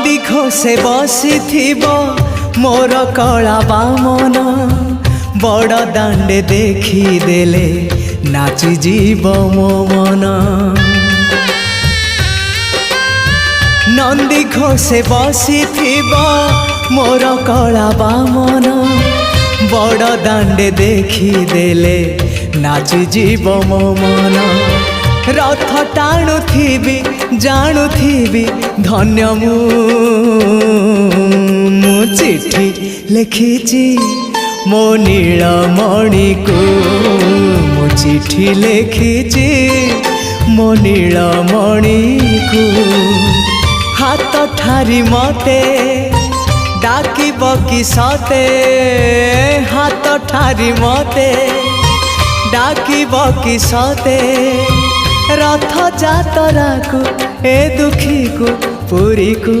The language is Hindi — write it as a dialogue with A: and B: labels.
A: नंदी घोषे बसी मोर कला बामन बड़ दांडे देखी देले नाची जीव मो मन। नंदी घोषे बसी मोर कला बामन बड़ दांडे देखी देले नाची जीव मो मन। रथ टाणुथिबी जाणुथिबी धन्य मु चिट्ठी लिखिची मो नीलमणि को मु चिट्ठी लिखिची मो नीलमणि को। हाथ ठारी मते डाकिब कि सते हाथ ठारी मते डाकिब कि सते रथ जातरा को ए दुखी को पुरी को।